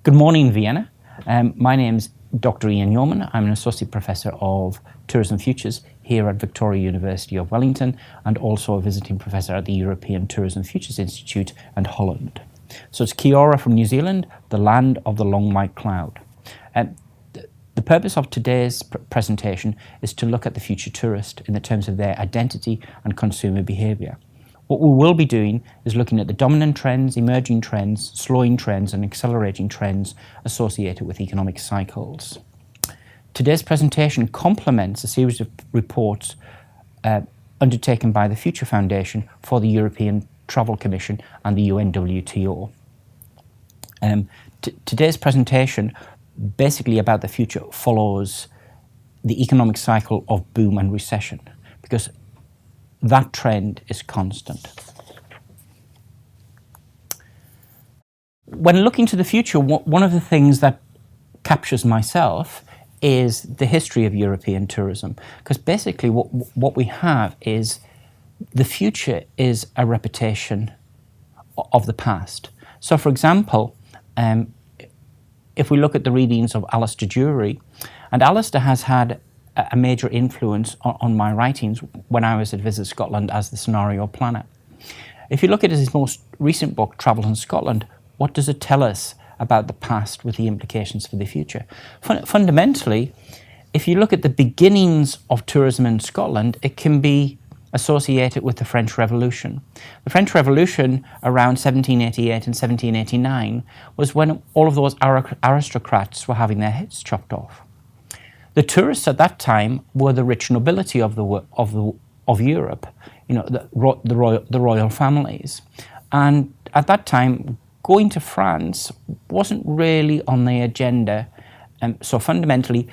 Good morning, Vienna. My name's Dr Ian Yeoman. I'm an Associate Professor of Tourism Futures here at Victoria University of Wellington and also a Visiting Professor at the European Tourism Futures Institute and Holland. So it's Kia ora from New Zealand, the land of the long white cloud. The purpose of today's presentation is to look at the future tourist in the terms of their identity and consumer behaviour. What we will be doing is looking at the dominant trends, emerging trends, slowing trends and accelerating trends associated with economic cycles. Today's presentation complements a series of reports undertaken by the Future Foundation for the European Travel Commission and the UNWTO. Today's presentation, basically about the future, follows the economic cycle of boom and recession, because that trend is constant. When looking to the future, one of the things that captures myself is the history of European tourism, because basically what we have is the future is a repetition of the past. So, for example, if we look at the readings of Alistair Drury, and Alistair has had a major influence on my writings when I was at Visit Scotland as the scenario planner. If you look at his most recent book, Travel in Scotland, what does it tell us about the past with the implications for the future? Fundamentally, if you look at the beginnings of tourism in Scotland, it can be associated with the French Revolution. The French Revolution around 1788 and 1789 was when all of those aristocrats were having their heads chopped off. The tourists at that time were the rich nobility of Europe, the royal families, and at that time, going to France wasn't really on the agenda, so fundamentally,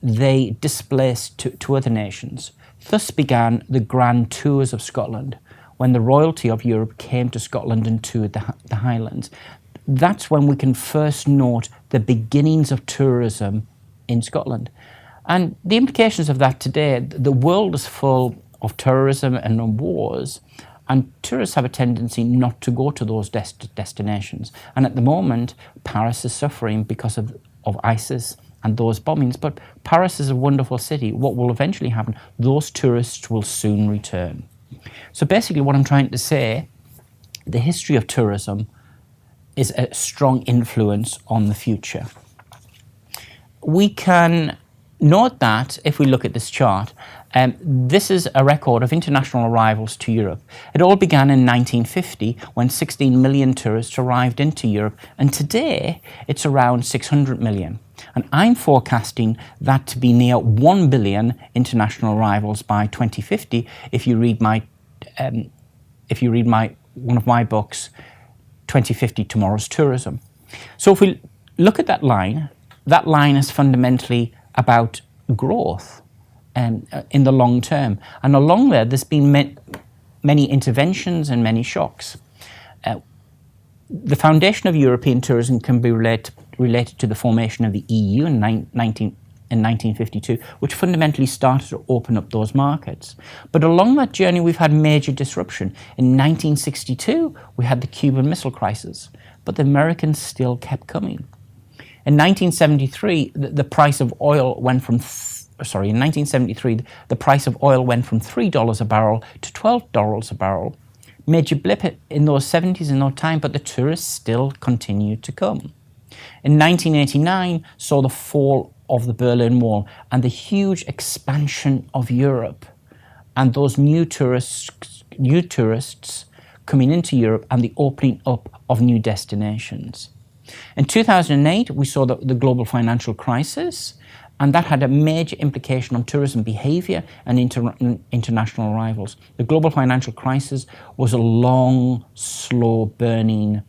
they displaced to other nations. Thus began the grand tours of Scotland, when the royalty of Europe came to Scotland and toured the Highlands. That's when we can first note the beginnings of tourism in Scotland. And the implications of that today, the world is full of terrorism and wars, and tourists have a tendency not to go to those destinations. And at the moment, Paris is suffering because of ISIS and those bombings. But Paris is a wonderful city. What will eventually happen, those tourists will soon return. So basically what I'm trying to say, the history of tourism is a strong influence on the future. We can note that if we look at this chart, this is a record of international arrivals to Europe. It all began in 1950 when 16 million tourists arrived into Europe, and today it's around 600 million. And I'm forecasting that to be near 1 billion international arrivals by 2050 if you read one of my books, 2050 Tomorrow's Tourism. So if we look at that line is fundamentally about growth in the long term. And along there's been many interventions and many shocks. The foundation of European tourism can be related to the formation of the EU in 1952, which fundamentally started to open up those markets. But along that journey, we've had major disruption. In 1962, we had the Cuban Missile Crisis, but the Americans still kept coming. In 1973, the price of oil went from the price of oil went from $3 a barrel to $12 a barrel. Major blip in those 70s in no time, but the tourists still continued to come. In 1989, saw the fall of the Berlin Wall and the huge expansion of Europe, and those new tourists coming into Europe and the opening up of new destinations. In 2008, we saw the global financial crisis, and that had a major implication on tourism behaviour and international arrivals. The global financial crisis was a long, slow burning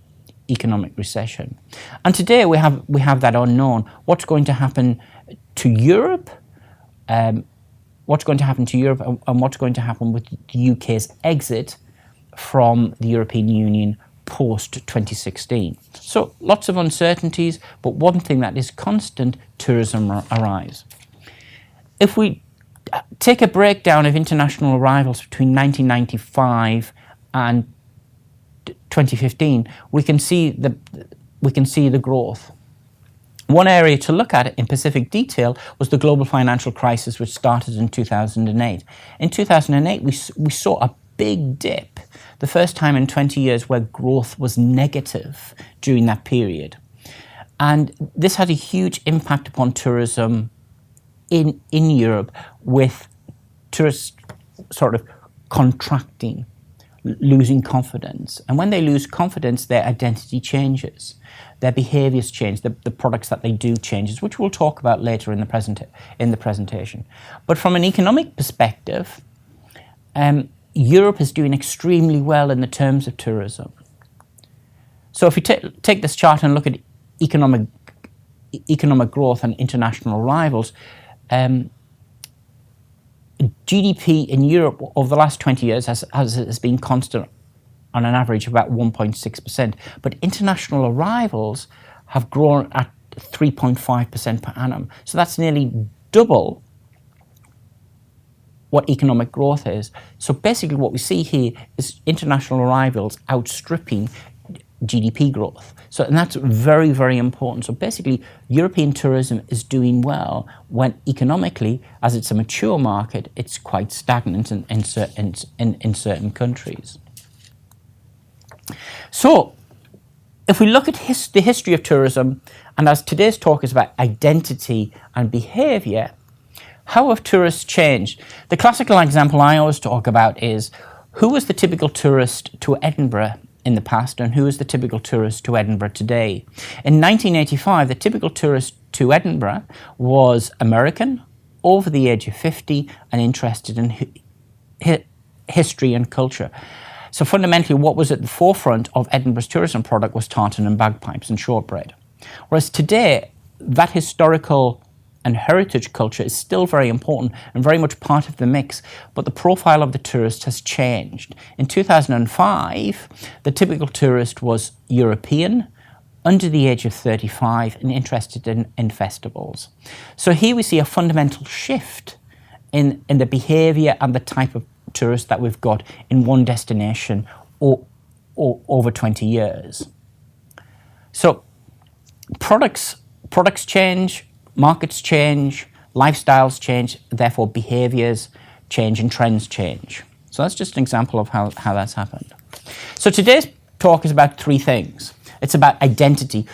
economic recession. And today we have that unknown. What's going to happen to Europe? What's going to happen to Europe and what's going to happen with the UK's exit from the European Union post-2016. So lots of uncertainties, but one thing that is constant, tourism arrives. If we take a breakdown of international arrivals between 1995 and 2015, we can see the growth. One area to look at in specific detail was the global financial crisis, which started in 2008. In 2008, we saw a big dip, the first time in 20 years where growth was negative during that period. And this had a huge impact upon tourism in Europe, with tourists sort of contracting, losing confidence. And when they lose confidence, their identity changes, their behaviours change, the products that they do changes, which we'll talk about later in the presentation. But from an economic perspective, Europe is doing extremely well in the terms of tourism. So if we take this chart and look at economic growth and international arrivals, GDP in Europe over the last 20 years has been constant on an average of about 1.6%, but international arrivals have grown at 3.5% per annum. So that's nearly double what economic growth is. So basically what we see here is international arrivals outstripping GDP growth. So, and that's very, very important. So basically, European tourism is doing well when economically, as it's a mature market, it's quite stagnant in certain countries. So, if we look at the history of tourism, and as today's talk is about identity and behaviour, how have tourists changed? The classical example I always talk about is, who was the typical tourist to Edinburgh in the past, and who is the typical tourist to Edinburgh today? In 1985, the typical tourist to Edinburgh was American, over the age of 50, and interested in history and culture. So fundamentally, what was at the forefront of Edinburgh's tourism product was tartan and bagpipes and shortbread. Whereas today, that historical and heritage culture is still very important and very much part of the mix, but the profile of the tourist has changed. In 2005, the typical tourist was European, under the age of 35, and interested in festivals. So here we see a fundamental shift in the behaviour and the type of tourist that we've got in one destination or over 20 years. So products change, markets change, lifestyles change, therefore behaviours change and trends change. So that's just an example of how that's happened. So today's talk is about three things. It's about identity.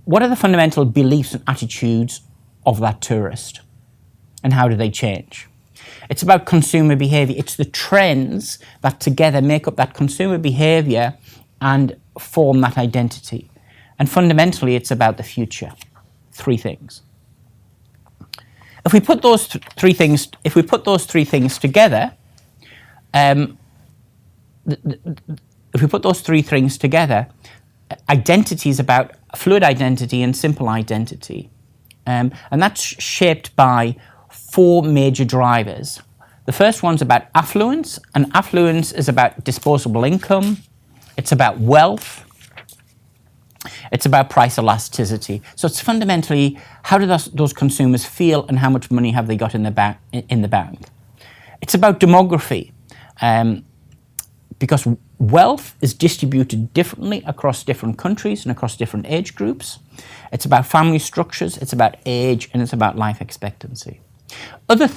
What are the fundamental beliefs and attitudes of that tourist? And how do they change? It's about consumer behaviour. It's the trends that together make up that consumer behaviour and form that identity. And fundamentally, it's about the future. Three things. If we put those three things together, identity is about fluid identity and simple identity, and that's shaped by four major drivers. The first one's about affluence, and affluence is about disposable income. It's about wealth. It's about price elasticity. So it's fundamentally, how do those consumers feel and how much money have they got in the bank? It's about demography, because wealth is distributed differently across different countries and across different age groups. It's about family structures, it's about age, and it's about life expectancy. Other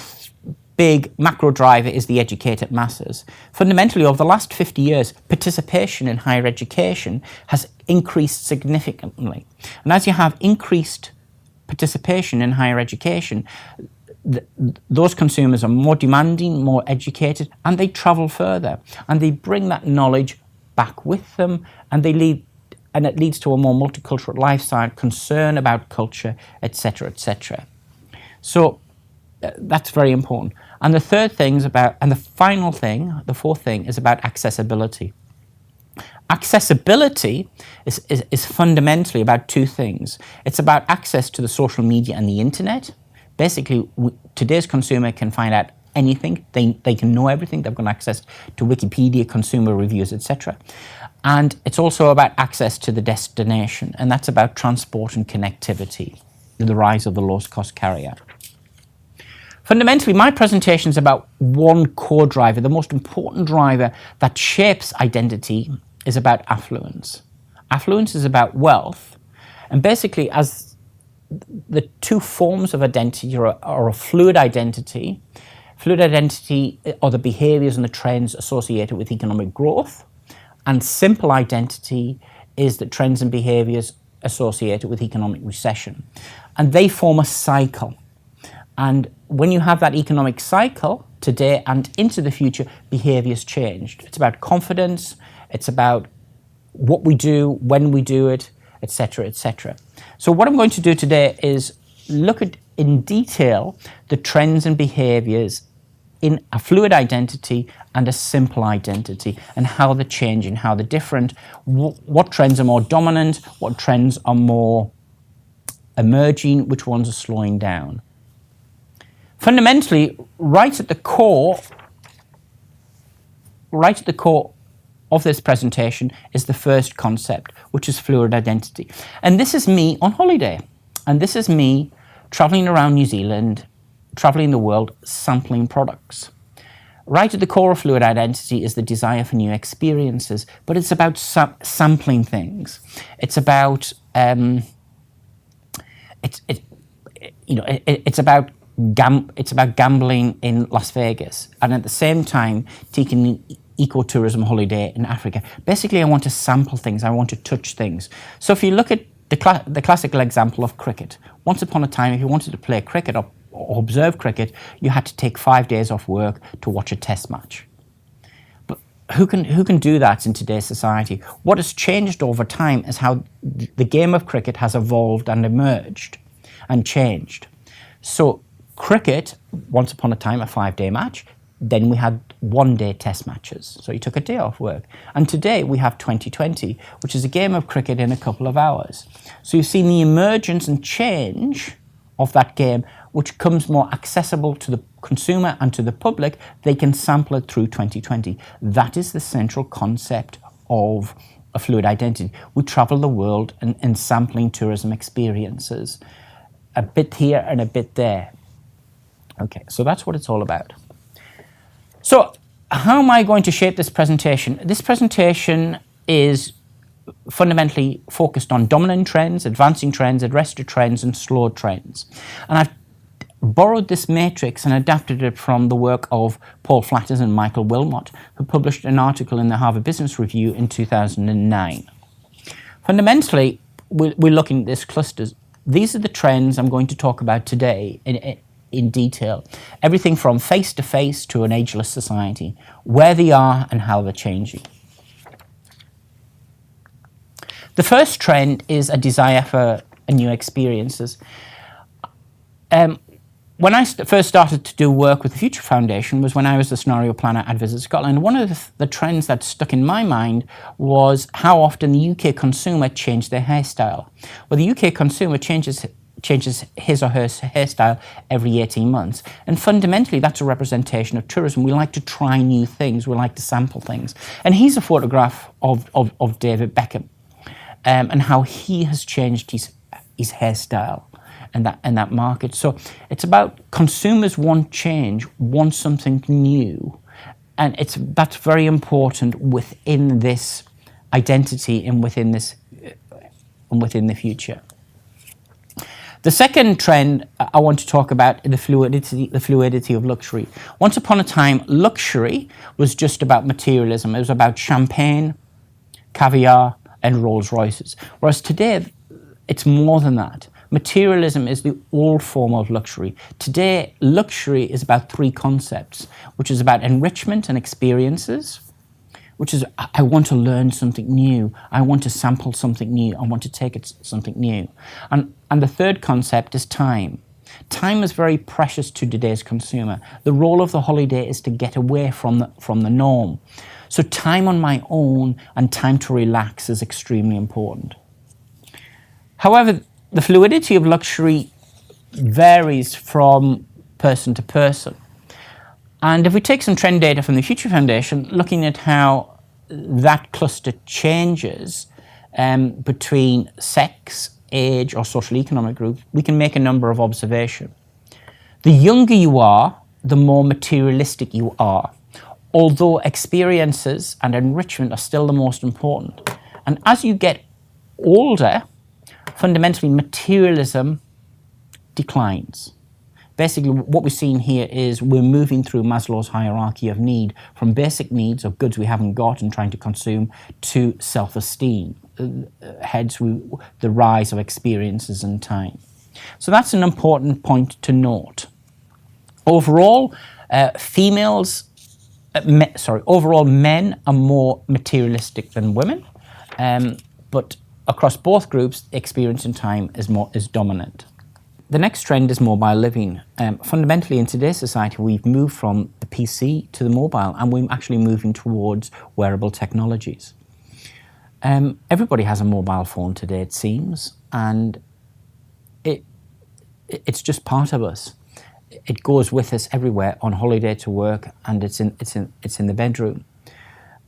big macro driver is the educated masses. Fundamentally, over the last 50 years, participation in higher education has increased significantly. And as you have increased participation in higher education, those consumers are more demanding, more educated, and they travel further. And they bring that knowledge back with them, and it leads to a more multicultural lifestyle, concern about culture, etc., etc. So that's very important. And the fourth thing is about accessibility. Accessibility is fundamentally about two things. It's about access to the social media and the internet. Basically, today's consumer can find out anything. They can know everything. They've got access to Wikipedia, consumer reviews, etc. And it's also about access to the destination, and that's about transport and connectivity, the rise of the lowest cost carrier. Fundamentally, my presentation is about one core driver. The most important driver that shapes identity is about affluence. Affluence is about wealth, And basically, as the two forms of identity are a fluid identity. Fluid identity are the behaviours and the trends associated with economic growth, and simple identity is the trends and behaviours associated with economic recession. And they form a cycle. And when you have that economic cycle, today and into the future, behaviours changed. It's about confidence, it's about what we do, when we do it, etc., etc. So what I'm going to do today is look at in detail the trends and behaviours in a fluid identity and a simple identity, and how they're changing, how they're different, what trends are more dominant, what trends are more emerging, which ones are slowing down. Fundamentally, right at the core of this presentation is the first concept, which is fluid identity. And this is me on holiday. And this is me traveling around New Zealand, traveling the world, sampling products. Right at the core of fluid identity is the desire for new experiences, but it's about sampling things. It's about it's about gambling in Las Vegas, and at the same time taking an ecotourism holiday in Africa. Basically, I want to sample things. I want to touch things. So if you look at the classical example of cricket, once upon a time, if you wanted to play cricket or observe cricket, you had to take 5 days off work to watch a test match. But who can do that in today's society? What has changed over time is how the game of cricket has evolved and emerged and changed. So cricket, once upon a time, a 5-day match. Then we had 1-day test matches. So you took a day off work. And today we have 2020, which is a game of cricket in a couple of hours. So you've seen the emergence and change of that game, which comes more accessible to the consumer and to the public. They can sample it through 2020. That is the central concept of a fluid identity. We travel the world and sampling tourism experiences. A bit here and a bit there. Okay, so that's what it's all about. So how am I going to shape this presentation? This presentation is fundamentally focused on dominant trends, advancing trends, arrested trends, and slow trends. And I've borrowed this matrix and adapted it from the work of Paul Flatters and Michael Wilmot, who published an article in the Harvard Business Review in 2009. Fundamentally, we're looking at these clusters. These are the trends I'm going to talk about today in detail. Everything from face-to-face to an ageless society, where they are and how they're changing. The first trend is a desire for new experiences. When I first started to do work with the Future Foundation was when I was the scenario planner at Visit Scotland. One of the trends that stuck in my mind was how often the UK consumer changed their hairstyle. Well, the UK consumer changes his or her hairstyle every 18 months. And fundamentally, that's a representation of tourism. We like to try new things. We like to sample things. And here's a photograph of David Beckham and how he has changed his hairstyle and that market. So it's about consumers want change, want something new. And that's very important within this identity and within the future. The second trend I want to talk about is the fluidity of luxury. Once upon a time, luxury was just about materialism. It was about champagne, caviar, and Rolls Royces. Whereas today, it's more than that. Materialism is the old form of luxury. Today, luxury is about 3 concepts, which is about enrichment and experiences, which is I want to learn something new. I want to sample something new. I want to take it something new. And the third concept is time. Time is very precious to today's consumer. The role of the holiday is to get away from the norm. So time on my own and time to relax is extremely important. However, the fluidity of luxury varies from person to person. And if we take some trend data from the Future Foundation, looking at how that cluster changes between sex, age, or social economic group, we can make a number of observations. The younger you are, the more materialistic you are, although experiences and enrichment are still the most important. And as you get older, fundamentally materialism declines. Basically, what we're seeing here is we're moving through Maslow's hierarchy of need, from basic needs of goods we haven't got and trying to consume to self-esteem, heads the rise of experiences and time. So that's an important point to note. Overall, overall men are more materialistic than women, but across both groups, experience in time is dominant. The next trend is mobile living. Fundamentally, in today's society, we've moved from the PC to the mobile, and we're actually moving towards wearable technologies. Everybody has a mobile phone today, it seems, and it's just part of us. It goes with us everywhere, on holiday, to work, and it's in the bedroom.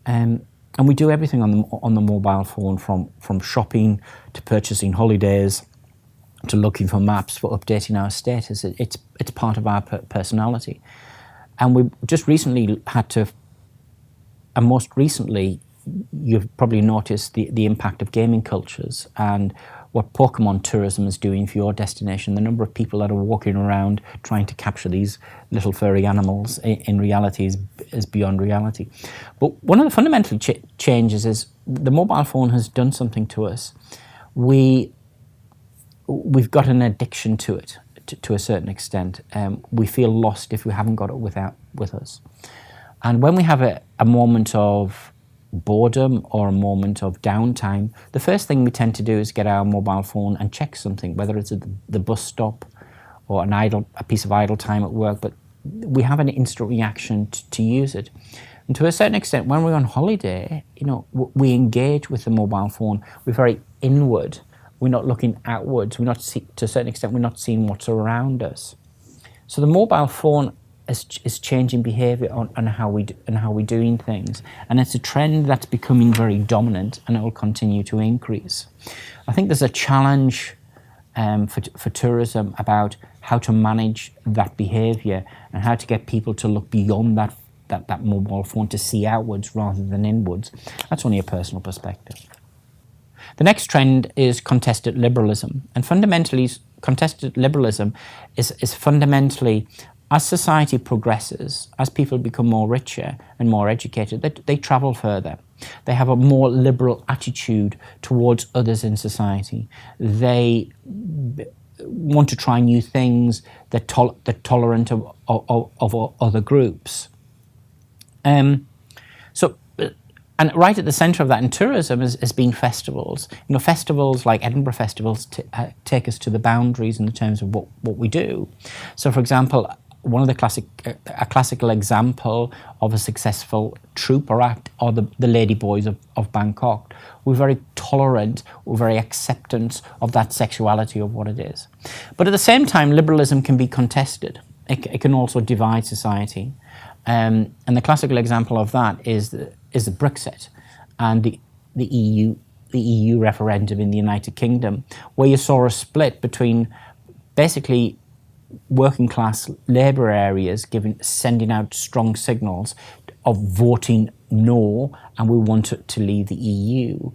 And we do everything on the mobile phone, from shopping to purchasing holidays, to looking for maps, for updating our status. It's part of our personality. And we just recently most recently, you've probably noticed the impact of gaming cultures and what Pokemon tourism is doing for your destination. The number of people that are walking around trying to capture these little furry animals in reality is beyond reality. But one of the fundamental changes is the mobile phone has done something to us. We've got an addiction to it, to a certain extent. We feel lost if we haven't got it with us. And when we have a moment of boredom or a moment of downtime, the first thing we tend to do is get our mobile phone and check something, whether it's at the bus stop or a piece of idle time at work, but we have an instant reaction to use it. And to a certain extent, when we're on holiday, we engage with the mobile phone. We're very inward. We're not looking outwards. To a certain extent, we're not seeing what's around us. So the mobile phone is changing behaviour on how we're doing things, and it's a trend that's becoming very dominant, and it will continue to increase. I think there's a challenge for tourism about how to manage that behaviour and how to get people to look beyond that mobile phone, to see outwards rather than inwards. That's only a personal perspective. The next trend is contested liberalism, and fundamentally, contested liberalism is fundamentally, as society progresses, as people become more richer and more educated, they travel further. They have a more liberal attitude towards others in society. They want to try new things. They're tolerant of other groups. And right at the centre of that in tourism has been festivals. Festivals like Edinburgh festivals take us to the boundaries in terms of what we do. So, for example, a classical example of a successful troupe or act are the Ladyboys of Bangkok. We're very tolerant, we're very acceptant of that sexuality, of what it is. But at the same time, liberalism can be contested. It can also divide society. And the classical example of that is the Brexit and the EU referendum in the United Kingdom, where you saw a split between basically working class labour areas sending out strong signals of voting no, and we want to leave the EU,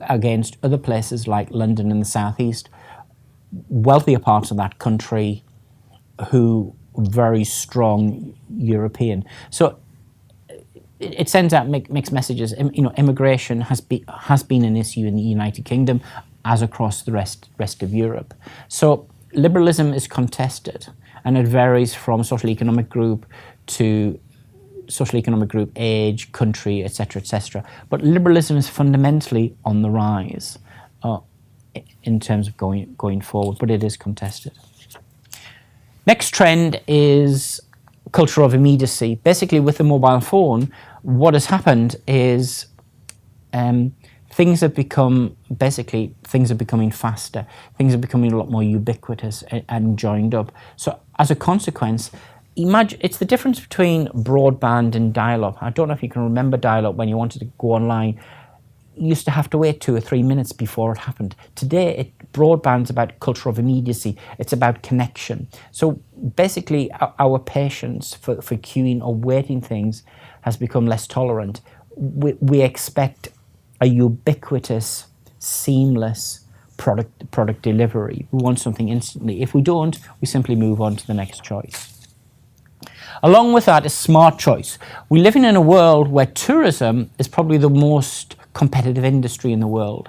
against other places like London and the southeast, wealthier parts of that country who very strong European. So it sends out mixed messages. Immigration has been an issue in the United Kingdom, as across the rest of Europe. So liberalism is contested, and it varies from social economic group to social economic group, age, country, etc., etc. But liberalism is fundamentally on the rise in terms of going forward, but it is contested. Next trend is culture of immediacy. Basically, with the mobile phone, what has happened is things are becoming faster. Things are becoming a lot more ubiquitous and joined up. So as a consequence, imagine it's the difference between broadband and dial-up. I don't know if you can remember dial-up. When you wanted to go online, you used to have to wait 2 or 3 minutes before it happened. Today, broadband's about culture of immediacy. It's about connection. So basically, our patience for queuing or waiting things has become less tolerant. We expect a ubiquitous, seamless product delivery. We want something instantly. If we don't, we simply move on to the next choice. Along with that is smart choice. We're living in a world where tourism is probably the most competitive industry in the world.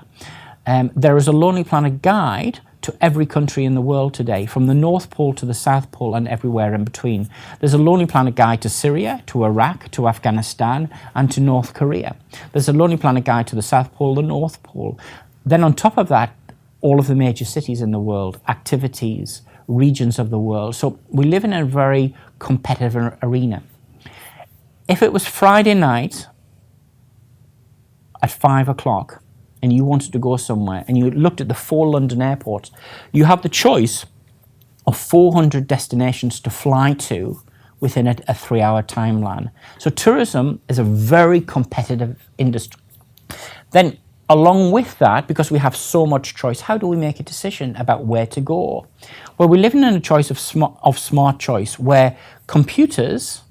There is a Lonely Planet guide to every country in the world today, from the North Pole to the South Pole and everywhere in between. There's a Lonely Planet guide to Syria, to Iraq, to Afghanistan, and to North Korea. There's a Lonely Planet guide to the South Pole, the North Pole. Then on top of that, all of the major cities in the world, activities, regions of the world. So we live in a very competitive arena. If it was Friday night at 5 o'clock and you wanted to go somewhere and you looked at the 4 London airports, you have the choice of 400 destinations to fly to within a 3-hour timeline. So tourism is a very competitive industry. Then along with that, because we have so much choice, how do we make a decision about where to go? Well, we're living in a choice of smart choice, where computers,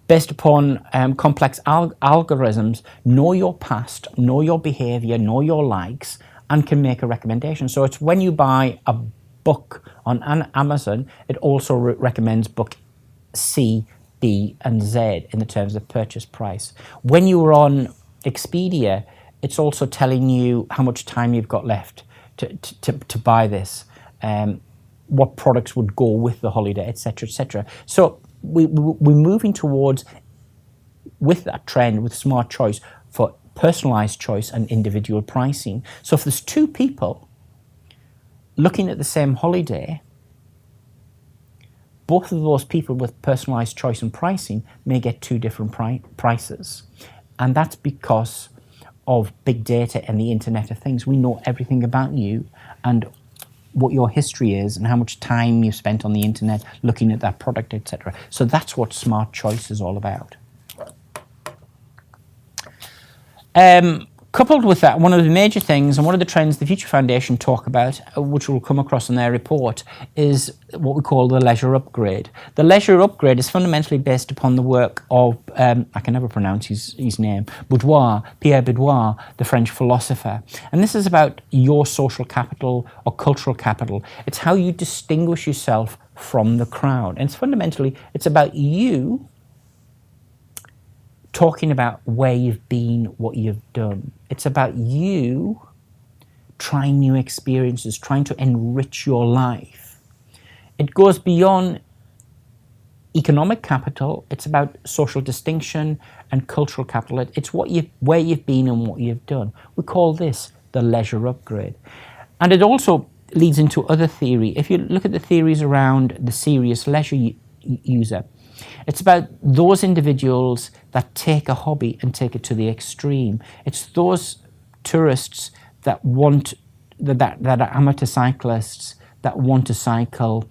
based upon complex algorithms, know your past, know your behavior, know your likes, and can make a recommendation. So it's when you buy a book on Amazon, it also recommends book C, B, and Z in the terms of purchase price. When you were on Expedia, it's also telling you how much time you've got left to buy this, what products would go with the holiday, etc., etc. So we're moving towards, with that trend, with smart choice, for personalized choice and individual pricing. So if there's 2 people looking at the same holiday, both of those people with personalized choice and pricing may get 2 different prices. And that's because of big data and the Internet of Things. We know everything about you and what your history is and how much time you've spent on the internet looking at that product, etc. So that's what smart choice is all about. Coupled with that, one of the major things and one of the trends the Future Foundation talk about, which we'll come across in their report, is what we call the leisure upgrade. The leisure upgrade is fundamentally based upon the work of, I can never pronounce his name, Pierre Boudoir, the French philosopher. And this is about your social capital or cultural capital. It's how you distinguish yourself from the crowd. And it's about you talking about where you've been, what you've done. It's about you trying new experiences, trying to enrich your life. It goes beyond economic capital. It's about social distinction and cultural capital. It's where you've been and what you've done. We call this the leisure upgrade. And it also leads into other theory. If you look at the theories around the serious leisure user, it's about those individuals that take a hobby and take it to the extreme. It's those tourists that are amateur cyclists that want to cycle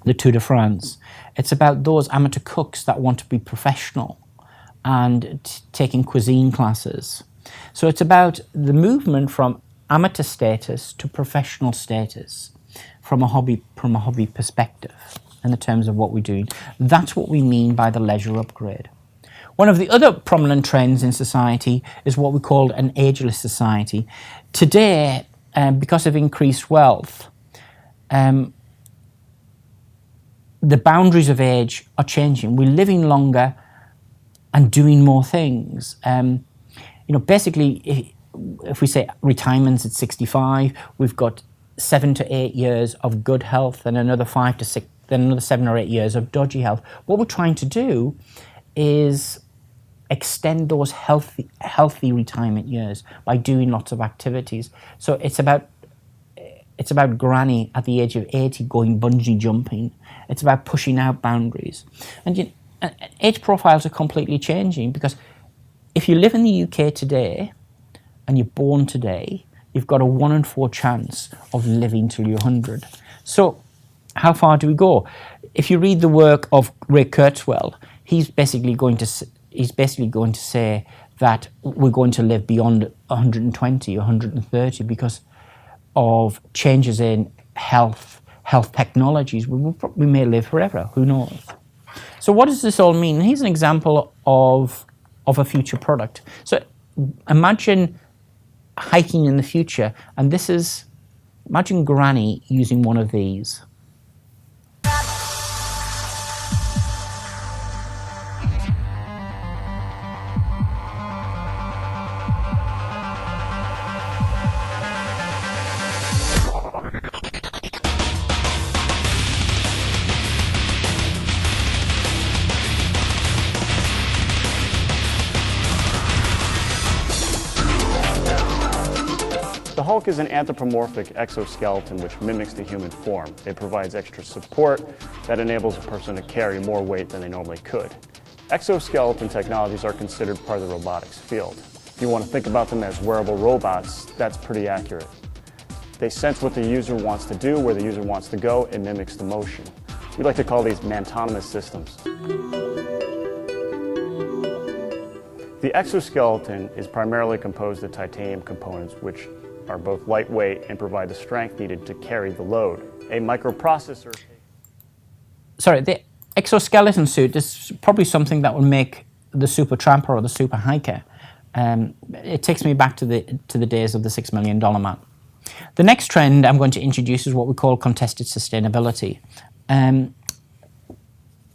the Tour de France. It's about those amateur cooks that want to be professional and taking cuisine classes. So it's about the movement from amateur status to professional status from a hobby perspective. In the terms of what we're doing. That's what we mean by the leisure upgrade. One of the other prominent trends in society is what we call an ageless society. Today, because of increased wealth, the boundaries of age are changing. We're living longer and doing more things. Basically, if we say retirement's at 65, we've got 7 to 8 years of good health and another 5 to 6, then another 7 or 8 years of dodgy health. What we're trying to do is extend those healthy retirement years by doing lots of activities. So it's about granny at the age of 80 going bungee jumping. It's about pushing out boundaries. And age profiles are completely changing, because if you live in the UK today and you're born today, you've got a 1 in 4 chance of living till you're 100. So how far do we go? If you read the work of Ray Kurzweil, he's basically going to say that we're going to live beyond 120 or 130 because of changes in health technologies. We may live forever. Who knows? So what does this all mean? Here's an example of a future product. So imagine hiking in the future, and this is, imagine Granny using one of these. The Hulk is an anthropomorphic exoskeleton which mimics the human form. It provides extra support that enables a person to carry more weight than they normally could. Exoskeleton technologies are considered part of the robotics field. If you want to think about them as wearable robots, that's pretty accurate. They sense what the user wants to do, where the user wants to go, and mimics the motion. We like to call these mantonomous systems. The exoskeleton is primarily composed of titanium components, which are both lightweight and provide the strength needed to carry the load. A microprocessor... Sorry, the exoskeleton suit is probably something that would make the super tramper or the super hiker. It takes me back to the days of the $6 million man. The next trend I'm going to introduce is what we call contested sustainability.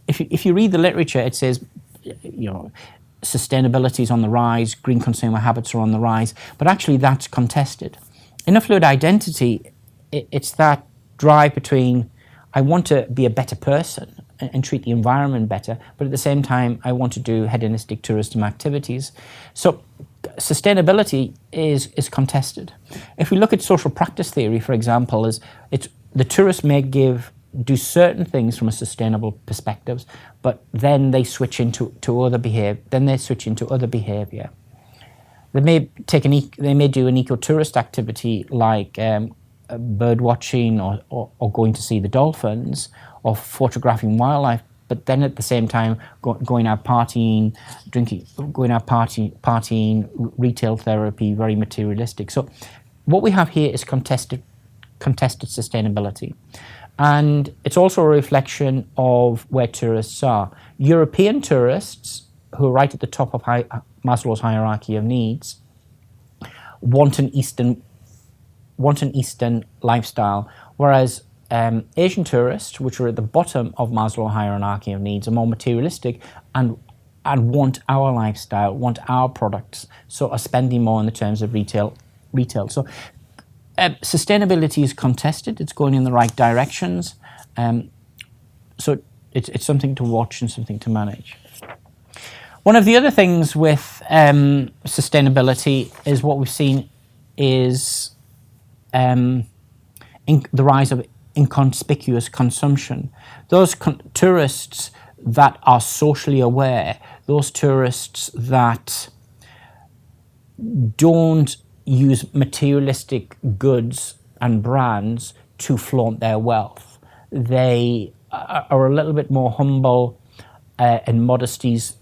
If you read the literature, it says, you know, sustainability is on the rise, green consumer habits are on the rise, but actually that's contested. In a fluid identity, it's that drive between, I want to be a better person and treat the environment better, but at the same time, I want to do hedonistic tourism activities. So sustainability is contested. If we look at social practice theory, for example, the tourist may do certain things from a sustainable perspective, but then they switch into other behavior. Then they switch into other behavior. They may do an eco-tourist activity like bird watching or going to see the dolphins or photographing wildlife, but then at the same time going out partying, drinking, partying, retail therapy, very materialistic. So what we have here is contested sustainability. And it's also a reflection of where tourists are. European tourists, who are right at the top of Maslow's hierarchy of needs, want an Eastern lifestyle, whereas Asian tourists, which are at the bottom of Maslow's hierarchy of needs, are more materialistic and want our lifestyle, want our products, so are spending more in the terms of retail. So sustainability is contested. It's going in the right directions. So it's something to watch and something to manage. One of the other things with sustainability is what we've seen is the rise of inconspicuous consumption. Those tourists that are socially aware, those tourists that don't use materialistic goods and brands to flaunt their wealth. They are a little bit more humble, and modesty's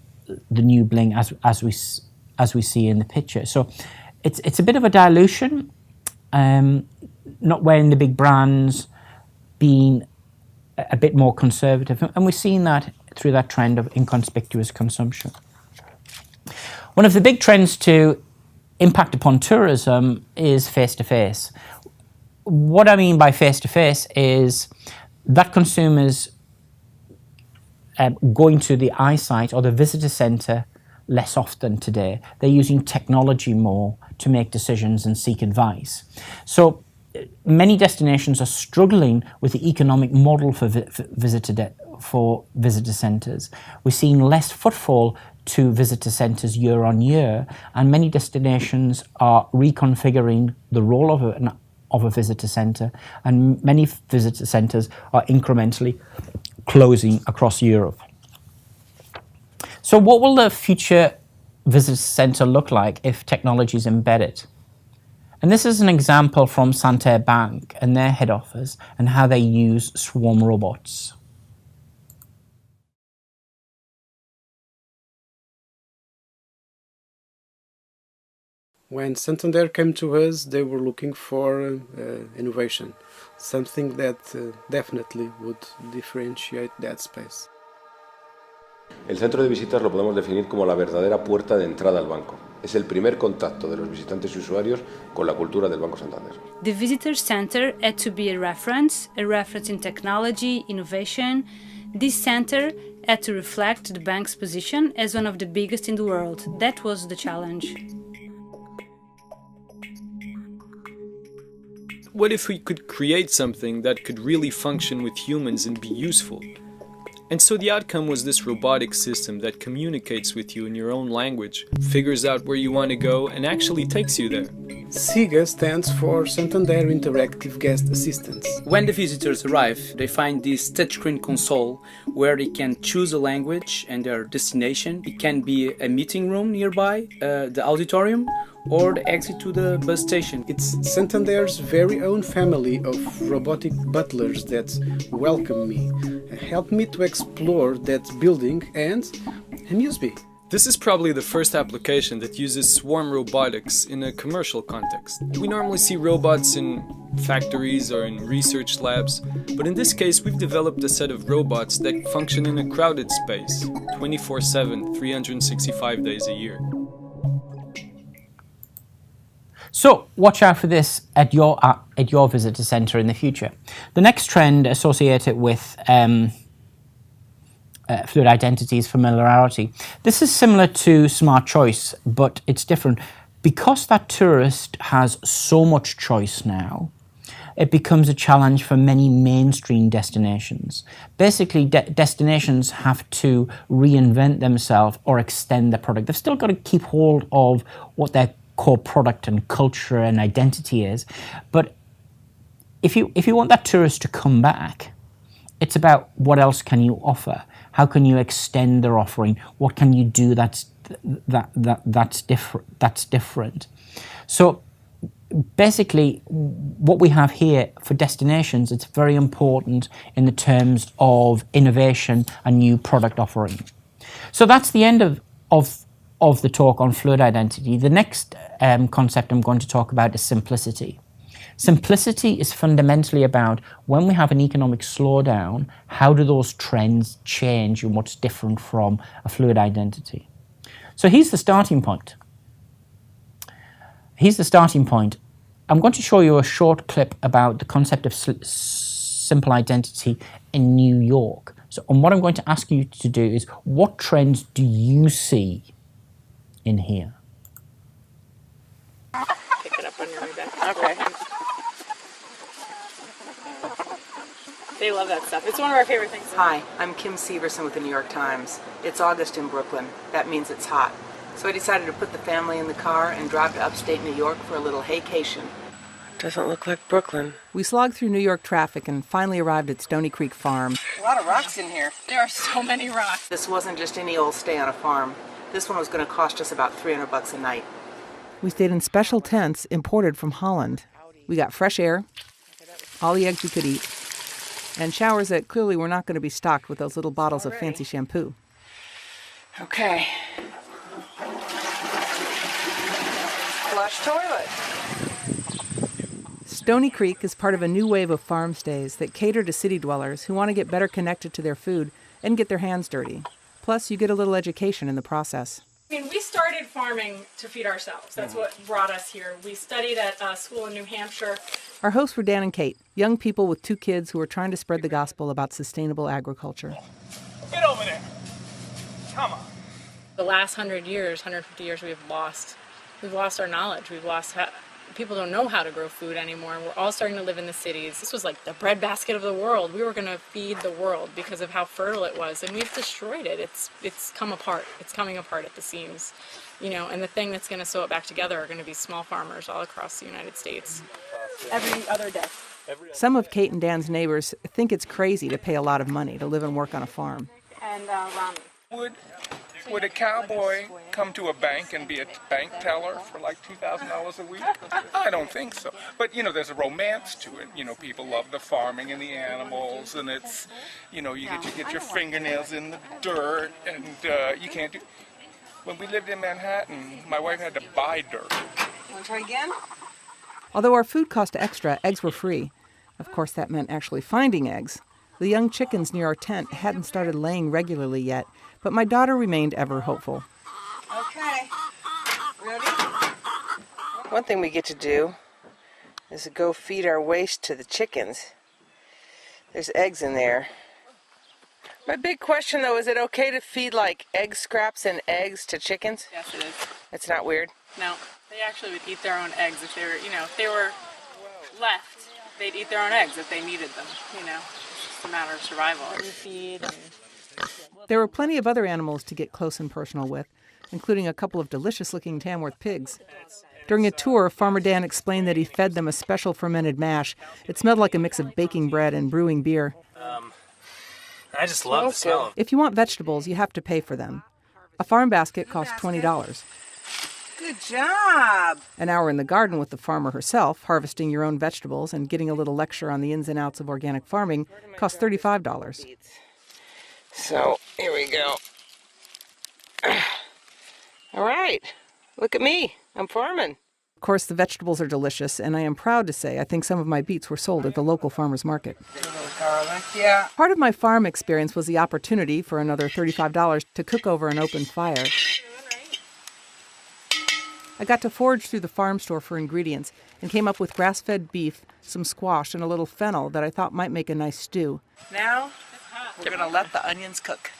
the new bling as we see in the picture. So it's a bit of a dilution, not wearing the big brands, being a bit more conservative, and we've seen that through that trend of inconspicuous consumption. One of the big trends to impact upon tourism is face-to-face. What I mean by face-to-face is that consumers going to the eyesight or the visitor centre less often today. They're using technology more to make decisions and seek advice. So many destinations are struggling with the economic model for visitor centres. We're seeing less footfall to visitor centres year on year, and many destinations are reconfiguring the role of a visitor centre, and many visitor centres are incrementally closing across Europe. So what will the future visitor centre look like if technology is embedded? And this is an example from Santander Bank and their head office and how they use swarm robots. When Santander came to us, they were looking for innovation, something that definitely would differentiate that space. El centro de visitas lo podemos definir como la verdadera puerta de entrada al banco. Es el primer contacto de los visitantes y usuarios con la cultura del Banco Santander. The visitor center had to be a reference in technology, innovation. This center had to reflect the bank's position as one of the biggest in the world. That was the challenge. What if we could create something that could really function with humans and be useful? And so the outcome was this robotic system that communicates with you in your own language, figures out where you want to go, and actually takes you there. SIGA stands for Santander Interactive Guest Assistance. When the visitors arrive, they find this touchscreen console where they can choose a language and their destination. It can be a meeting room nearby, the auditorium, or the exit to the bus station. It's Santander's very own family of robotic butlers that welcome me, help me to explore that building and amuse me. This is probably the first application that uses swarm robotics in a commercial context. We normally see robots in factories or in research labs, but in this case we've developed a set of robots that function in a crowded space, 24/7, 365 days a year. So watch out for this at your visitor centre in the future. The next trend associated with fluid identity is familiarity. This is similar to smart choice, but it's different. Because that tourist has so much choice now, it becomes a challenge for many mainstream destinations. Basically, destinations have to reinvent themselves or extend their product. They've still got to keep hold of what their core product and culture and identity is. But if you want that tourist to come back, it's about what else can you offer? How can you extend their offering? What can you do that's different? So basically, what we have here for destinations, it's very important in the terms of innovation and new product offering. So that's the end of the talk on fluid identity. The next concept I'm going to talk about is simplicity. Simplicity is fundamentally about when we have an economic slowdown, how do those trends change and what's different from a fluid identity? So here's the starting point. I'm going to show you a short clip about the concept of simple identity in New York. So, and what I'm going to ask you to do is, what trends do you see in here? Pick it up on your way back. Okay. They love that stuff. It's one of our favorite things. Hi, I'm Kim Severson with the New York Times. It's August in Brooklyn. That means it's hot. So I decided to put the family in the car and drive to upstate New York for a little haycation. Doesn't look like Brooklyn. We slogged through New York traffic and finally arrived at Stony Creek Farm. A lot of rocks in here. There are so many rocks. This wasn't just any old stay on a farm. This one was going to cost us about $300 a night. We stayed in special tents imported from Holland. We got fresh air, all the eggs we could eat, and showers that clearly were not going to be stocked with those little bottles of fancy shampoo. Okay. Flush toilet. Stony Creek is part of a new wave of farm stays that cater to city dwellers who want to get better connected to their food and get their hands dirty. Plus, you get a little education in the process. I mean, we started farming to feed ourselves. That's what brought us here. We studied at a school in New Hampshire. Our hosts were Dan and Kate, young people with 2 kids who were trying to spread the gospel about sustainable agriculture. Get over there. Come on. The last 100 years, 150 years, we've lost our knowledge. People don't know how to grow food anymore. We're all starting to live in the cities. This was like the breadbasket of the world. We were going to feed the world because of how fertile it was, and we've destroyed it. It's come apart. It's coming apart at the seams, and the thing that's going to sew it back together are going to be small farmers all across the United States. Every other day. Some of Kate and Dan's neighbors think it's crazy to pay a lot of money to live and work on a farm. And ramen. Would a cowboy come to a bank and be a bank teller for like $2,000 a week? I don't think so. But, there's a romance to it. People love the farming and the animals, and it's, you get your fingernails in the dirt, and you can't do... When we lived in Manhattan, my wife had to buy dirt. Want to try again? Although our food cost extra, eggs were free. Of course, that meant actually finding eggs. The young chickens near our tent hadn't started laying regularly yet, but my daughter remained ever hopeful. Okay. Ready? One thing we get to do is to go feed our waste to the chickens. There's eggs in there. My big question though, is it okay to feed like egg scraps and eggs to chickens? Yes, it is. It's not weird? No, they actually would eat their own eggs if they were, if they were left, they'd eat their own eggs if they needed them, It's just a matter of survival. There were plenty of other animals to get close and personal with, including a couple of delicious-looking Tamworth pigs. During a tour, Farmer Dan explained that he fed them a special fermented mash. It smelled like a mix of baking bread and brewing beer. I just love the smell. If you want vegetables, you have to pay for them. A farm basket costs $20. Good job! An hour in the garden with the farmer herself, harvesting your own vegetables and getting a little lecture on the ins and outs of organic farming, costs $35. So, here we go. All right, look at me. I'm farming. Of course, the vegetables are delicious, and I am proud to say I think some of my beets were sold at the local farmer's market. A little garlic, yeah. Part of my farm experience was the opportunity for another $35 to cook over an open fire. I got to forage through the farm store for ingredients and came up with grass-fed beef, some squash, and a little fennel that I thought might make a nice stew. Now, we're going to let the onions cook.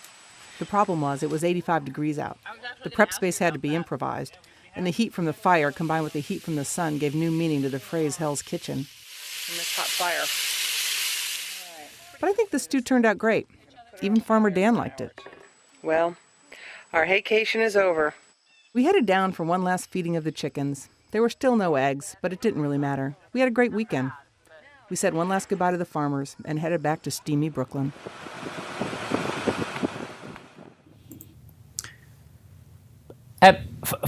The problem was it was 85 degrees out. The prep space had to be improvised, and the heat from the fire combined with the heat from the sun gave new meaning to the phrase Hell's Kitchen. In this hot fire. But I think the stew turned out great. Even Farmer Dan liked it. Well, our haycation is over. We headed down for one last feeding of the chickens. There were still no eggs, but it didn't really matter. We had a great weekend. We said one last goodbye to the farmers and headed back to steamy Brooklyn.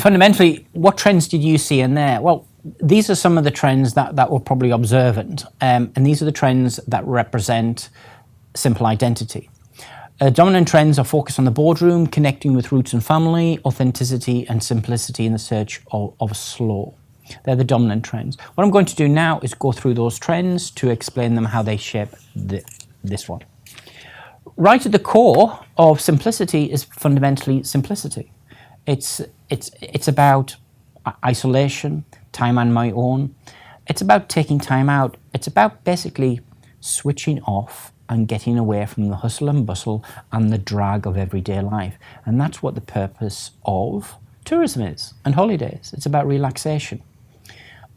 Fundamentally, what trends did you see in there? Well, these are some of the trends that were probably observant, and these are the trends that represent simple identity. Dominant trends are focused on the boardroom, connecting with roots and family, authenticity and simplicity in the search of slow. They're the dominant trends. What I'm going to do now is go through those trends to explain them, how they shape this one. Right at the core of simplicity is fundamentally simplicity. It's about isolation, time on my own. It's about taking time out. It's about basically switching off and getting away from the hustle and bustle and the drag of everyday life. And that's what the purpose of tourism is, and holidays. It's about relaxation.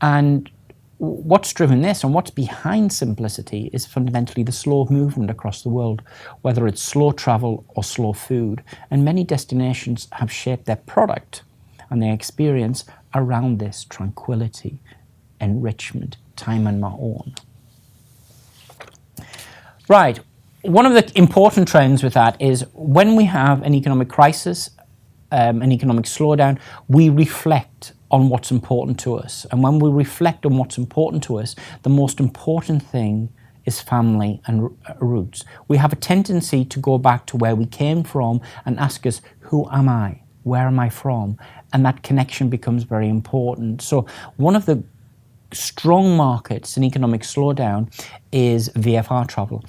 And what's driven this and what's behind simplicity is fundamentally the slow movement across the world, whether it's slow travel or slow food. And many destinations have shaped their product and their experience around this tranquility, enrichment, time on my own. Right, one of the important trends with that is when we have an economic crisis, an economic slowdown, we reflect on what's important to us. And when we reflect on what's important to us, the most important thing is family and roots. We have a tendency to go back to where we came from and ask us, who am I? Where am I from? And that connection becomes very important. So one of the strong markets in economic slowdown is VFR travel.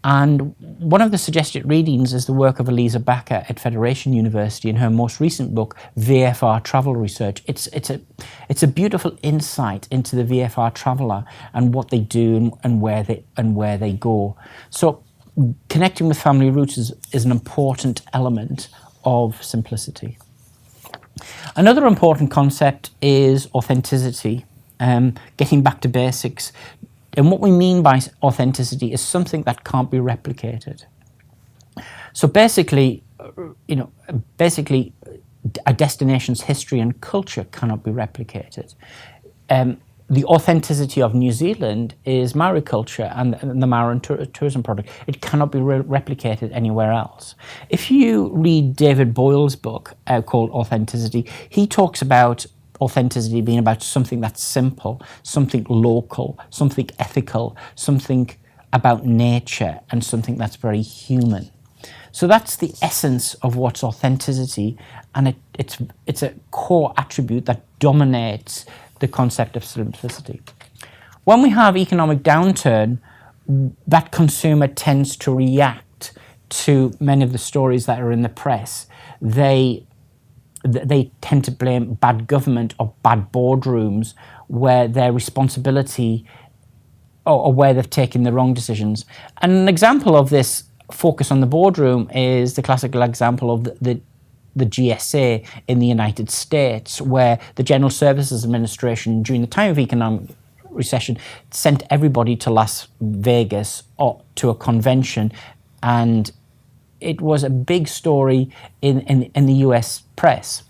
And one of the suggested readings is the work of Elisa Bakker at Federation University in her most recent book, VFR Travel Research. It's a beautiful insight into the VFR traveller and what they do and where they go. So connecting with family roots is an important element of simplicity. Another important concept is authenticity. Getting back to basics. And what we mean by authenticity is something that can't be replicated. So basically, a destination's history and culture cannot be replicated. The authenticity of New Zealand is Maori culture and the Maori tourism product. It cannot be replicated anywhere else. If you read David Boyle's book called Authenticity, he talks about authenticity being about something that's simple, something local, something ethical, something about nature, and something that's very human. So that's the essence of what's authenticity, and it's a core attribute that dominates the concept of simplicity. When we have economic downturn, that consumer tends to react to many of the stories that are in the press. They they tend to blame bad government or bad boardrooms where their responsibility or where they've taken the wrong decisions. And an example of this focus on the boardroom is the classical example of the GSA in the United States, where the General Services Administration, during the time of economic recession, sent everybody to Las Vegas or to a convention, and it was a big story in the US press.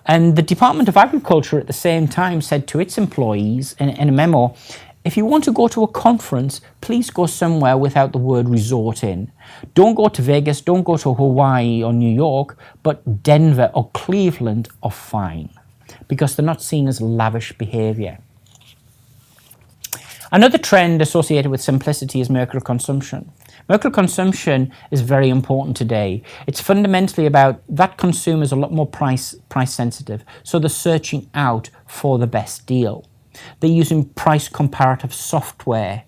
And the Department of Agriculture at the same time said to its employees in a memo, if you want to go to a conference, please go somewhere without the word resort in. Don't go to Vegas, don't go to Hawaii or New York, but Denver or Cleveland are fine, because they're not seen as lavish behaviour. Another trend associated with simplicity is mercurial consumption. Mercurial consumption is very important today. It's fundamentally about that consumers are a lot more price sensitive, so they're searching out for the best deal. They're using price comparative software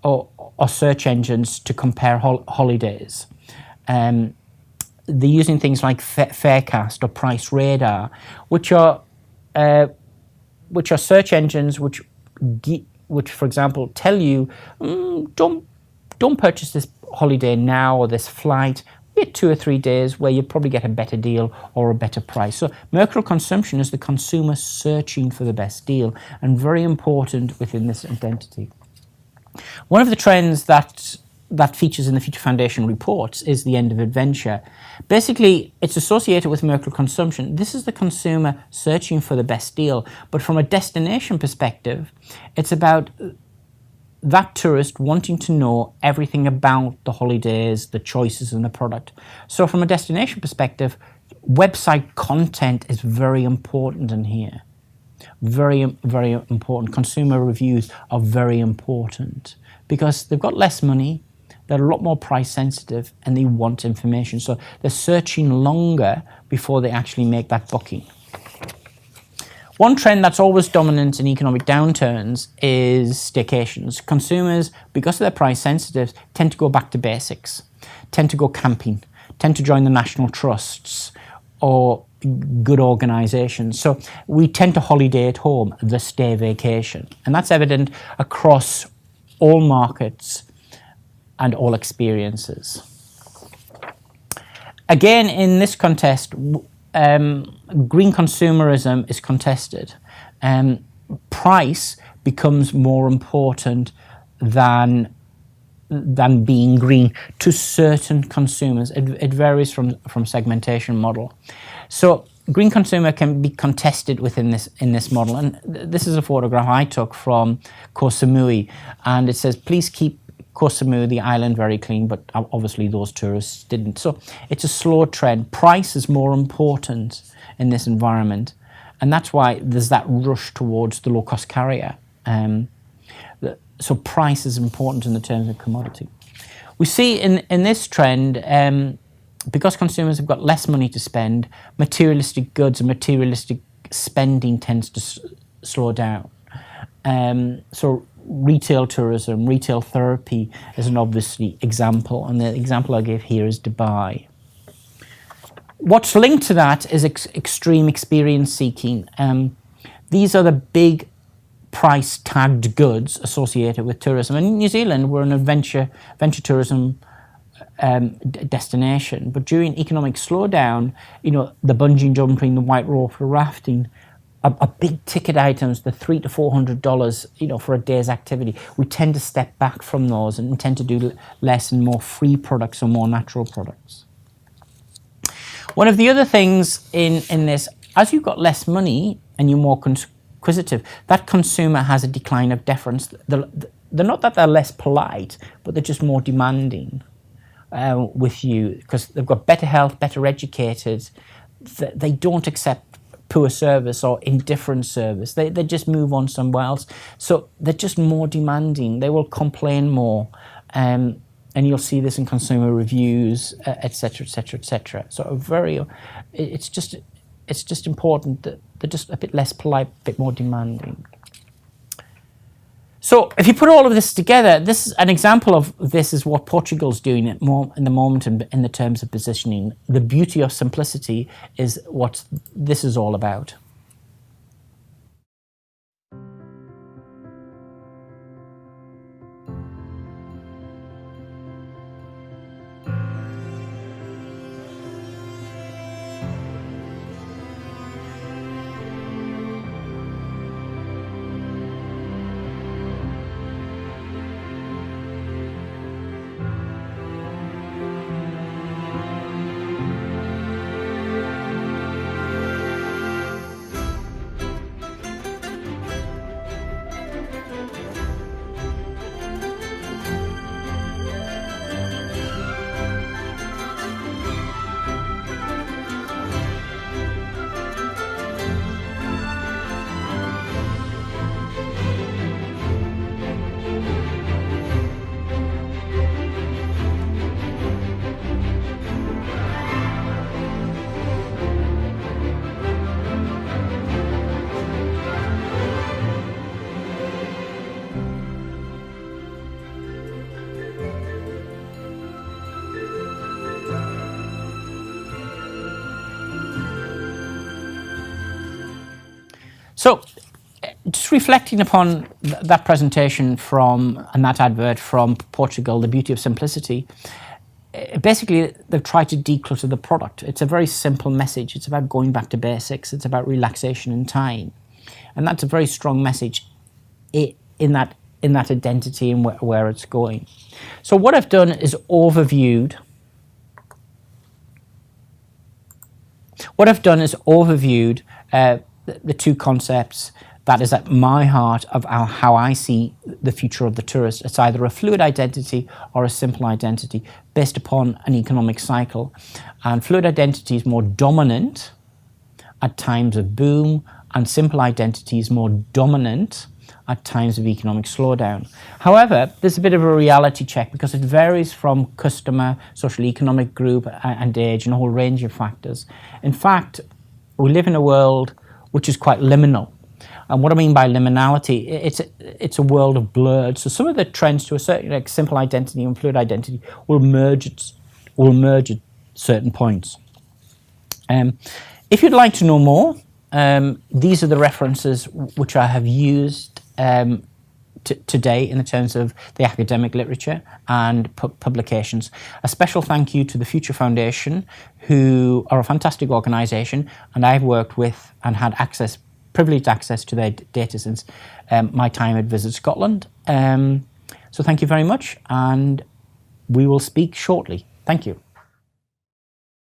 or search engines to compare holidays. They're using things like Faircast or Price Radar, which are search engines which, for example, tell you don't purchase this holiday now or this flight. Wait 2 or 3 days where you probably get a better deal or a better price. So mercurial consumption is the consumer searching for the best deal, and very important within this identity. One of the trends that features in the Future Foundation reports is the end of adventure. Basically, it's associated with mercurial consumption. This is the consumer searching for the best deal, but from a destination perspective, it's about that tourist wanting to know everything about the holidays, the choices and the product. So from a destination perspective, website content is very important in here. Very, very important. Consumer reviews are very important because they've got less money, they're a lot more price sensitive, and they want information. So they're searching longer before they actually make that booking. One trend that's always dominant in economic downturns is staycations. Consumers, because they're price sensitive, tend to go back to basics, tend to go camping, tend to join the national trusts or good organisations. So we tend to holiday at home, the stay vacation. And that's evident across all markets and all experiences. Again, in this contest, green consumerism is contested. Price becomes more important than being green to certain consumers. It varies from segmentation model. So green consumer can be contested within this model. And this is a photograph I took from Koh Samui, and it says, please keep Koh Samui, the island, very clean, but obviously those tourists didn't. So it's a slow trend. Price is more important in this environment, and that's why there's that rush towards the low-cost carrier. So price is important in the terms of commodity. We see in this trend, because consumers have got less money to spend, materialistic goods and materialistic spending tends to slow down. So retail tourism, retail therapy is an obvious example, and the example I gave here is Dubai. What's linked to that is extreme experience seeking. These are the big price tagged goods associated with tourism. And in New Zealand, we're an adventure tourism destination, but during economic slowdown, the bungee jumping, the white water rafting are big ticket items, the $300 to $400, for a day's activity. We tend to step back from those and tend to do less and more free products or more natural products. One of the other things in this, as you've got less money and you're more inquisitive, that consumer has a decline of deference. They're not that they're less polite, but they're just more demanding with you because they've got better health, better educated. They don't accept poor service or indifferent service. They just move on somewhere else. So they're just more demanding. They will complain more. And you'll see this in consumer reviews, etc., etc., etc. So it's just important that they're just a bit less polite, a bit more demanding. So if you put all of this together, this is an example of this is what Portugal's doing in the moment in the terms of positioning. The beauty of simplicity is what this is all about. So, just reflecting upon that presentation and that advert from Portugal, The Beauty of Simplicity, basically they've tried to declutter the product. It's a very simple message. It's about going back to basics. It's about relaxation and time. And that's a very strong message in that identity and where it's going. So what I've done is overviewed the two concepts that is at my heart of how I see the future of the tourist. It's either a fluid identity or a simple identity based upon an economic cycle. And fluid identity is more dominant at times of boom, and simple identity is more dominant at times of economic slowdown. However, there's a bit of a reality check because it varies from customer, social economic group and age and a whole range of factors. In fact, we live in a world which is quite liminal. And what I mean by liminality, it's a world of blurred. So some of the trends to a certain, like simple identity and fluid identity, will merge at certain points. If you'd like to know more, these are the references which I have used today in the terms of the academic literature and publications. A special thank you to the Future Foundation, who are a fantastic organisation, and I've worked with and had privileged access to their data since my time at Visit Scotland. So thank you very much, and we will speak shortly. Thank you.